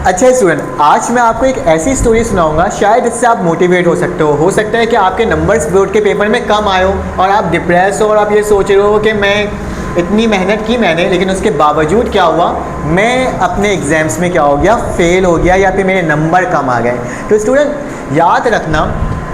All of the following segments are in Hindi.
अच्छा स्टूडेंट, आज मैं आपको एक ऐसी स्टोरी सुनाऊंगा, शायद इससे आप मोटिवेट हो सकता है कि आपके नंबर्स बोर्ड के पेपर में कम आए हो और आप डिप्रेस हो और आप ये सोच रहे हो कि मैं इतनी मेहनत की मैंने, लेकिन उसके बावजूद क्या हुआ, मैं अपने एग्ज़ाम्स में क्या हो गया, फेल हो गया या फिर मेरे नंबर कम आ गए। तो स्टूडेंट याद रखना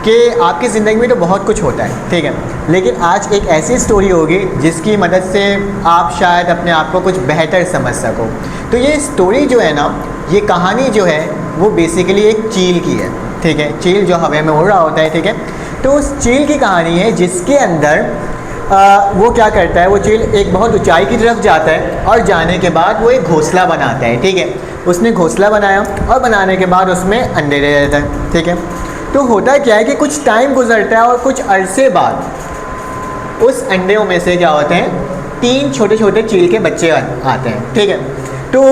कि आपकी ज़िंदगी में तो बहुत कुछ होता है, ठीक है, लेकिन आज एक ऐसी स्टोरी होगी जिसकी मदद से आप शायद अपने आप को कुछ बेहतर समझ सको। तो ये स्टोरी जो है ना, ये कहानी जो है वो बेसिकली एक चील की है, ठीक है, चील जो हवा में उड़ रहा होता है, ठीक है। तो उस चील की कहानी है जिसके अंदर वो क्या करता है, वो चील एक बहुत ऊंचाई की तरफ जाता है और जाने के बाद वो एक घोंसला बनाता है, ठीक है। उसने घोंसला बनाया और बनाने के बाद उसमें अंडे दे देता है, ठीक है। तो होता क्या है कि कुछ टाइम गुजरता है और कुछ अरसे बाद उस अंडों में से क्या होते हैं, 3 छोटे छोटे चील के बच्चे आते हैं, ठीक है। तो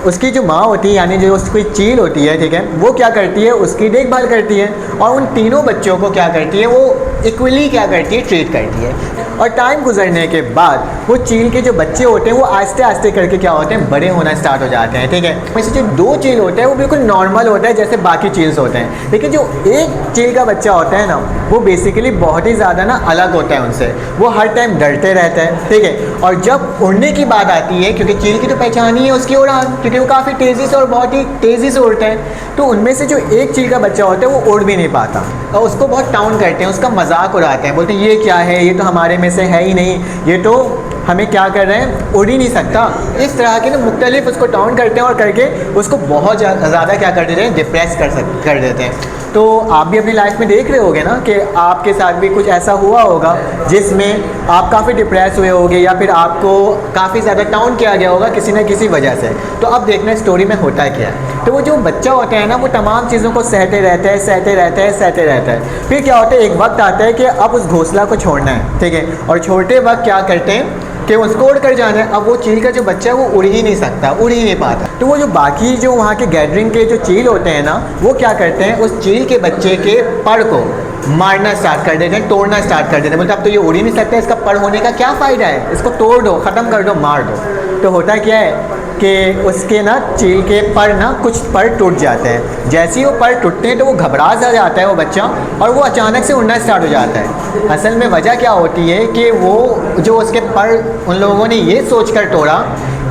उसकी जो माँ होती है, यानी जो उसकी चील होती है, ठीक है, वो क्या करती है, उसकी देखभाल करती है और उन तीनों बच्चों को क्या करती है, वो इक्वली क्या करती है, ट्रीट करती है। और टाइम गुजरने के बाद वो चील के जो बच्चे होते हैं वो आस्ते आस्ते करके क्या होते हैं, बड़े होना स्टार्ट हो जाते हैं, ठीक है। वैसे जो 2 चील होते हैं वो बिल्कुल नॉर्मल होता है जैसे बाकी चील्स होते हैं, लेकिन जो एक चील का बच्चा होता है ना, वो बेसिकली बहुत ही ज़्यादा ना अलग होता है उनसे। वो हर टाइम डरते रहता है, ठीक है। और जब उड़ने की बात आती है, क्योंकि चील की तो पहचान ही है उसकी उड़ान, क्योंकि वो काफ़ी तेज़ी से और बहुत ही तेज़ी से उड़ते हैं, तो उनमें से जो एक चील का बच्चा होता है वो उड़ भी नहीं पाता और उसको बहुत टाउन करते हैं, उसका मजाक उड़ाते हैं, बोलते हैं ये क्या है, ये तो हमारे में से है ही नहीं, ये तो हमें क्या कर रहे हैं, उड़ ही नहीं सकता। इस तरह के ना मुख्तलिफ उसको टाउन करते हैं और करके उसको बहुत ज़्यादा क्या कर देते हैं, डिप्रेस कर देते हैं। तो आप भी अपनी लाइफ में देख रहे होगे ना कि आपके साथ भी कुछ ऐसा हुआ होगा जिसमें आप काफ़ी डिप्रेस हुए होगे या फिर आपको काफ़ी ज़्यादा टाउन किया गया होगा किसी न किसी वजह से। तो अब देखना स्टोरी में होता क्या है। तो वो जो बच्चा होता है ना, वो तमाम चीज़ों को सहते रहता है। फिर क्या होता है, एक वक्त आता है कि अब उस घोंसला को छोड़ना है, ठीक है। और छोड़ते वक्त क्या करते हैं कि उसको उड़ कर जाना है। अब वो चील का जो बच्चा है वो उड़ ही नहीं सकता, उड़ ही नहीं पाता। तो वो जो बाकी जो वहाँ के गैदरिंग के जो चील होते हैं ना, वो क्या करते हैं, उस चील के बच्चे के पर को मारना स्टार्ट कर देते हैं, तोड़ना स्टार्ट कर देते हैं। बोलते अब तो ये उड़ ही नहीं सकता, इसका पर होने का क्या फ़ायदा है, इसको तोड़ दो, ख़त्म कर दो, मार दो। तो होता क्या है कि उसके ना चील के पर ना कुछ पर टूट जाते हैं। जैसे ही वो पर टूटते हैं तो वो घबरा सा जाता है वो बच्चा और वो अचानक से उड़ना स्टार्ट हो जाता है। असल में वजह क्या होती है कि वो जो उसके पर उन लोगों ने ये सोचकर तोड़ा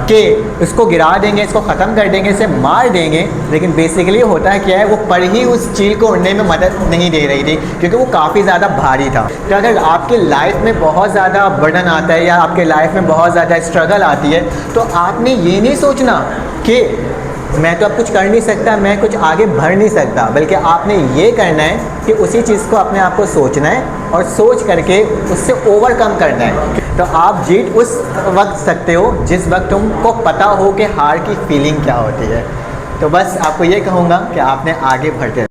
कि इसको गिरा देंगे, इसको ख़त्म कर देंगे, इसे मार देंगे, लेकिन बेसिकली होता है क्या है, वो पर ही उस चील को उड़ने में मदद नहीं दे रही थी क्योंकि वो काफ़ी ज़्यादा भारी था। तो अगर आपके लाइफ में बहुत ज़्यादा बर्डन आता है या आपके लाइफ में बहुत ज़्यादा स्ट्रगल आती है, तो आपने ये नहीं सोचना कि मैं तो अब कुछ कर नहीं सकता, मैं कुछ आगे बढ़ नहीं सकता, बल्कि आपने ये करना है कि उसी चीज़ को अपने आप को सोचना है और सोच करके उससे ओवरकम करना है। तो आप जीत उस वक्त सकते हो जिस वक्त तुमको पता हो कि हार की फीलिंग क्या होती है। तो बस आपको ये कहूँगा कि आपने आगे बढ़ते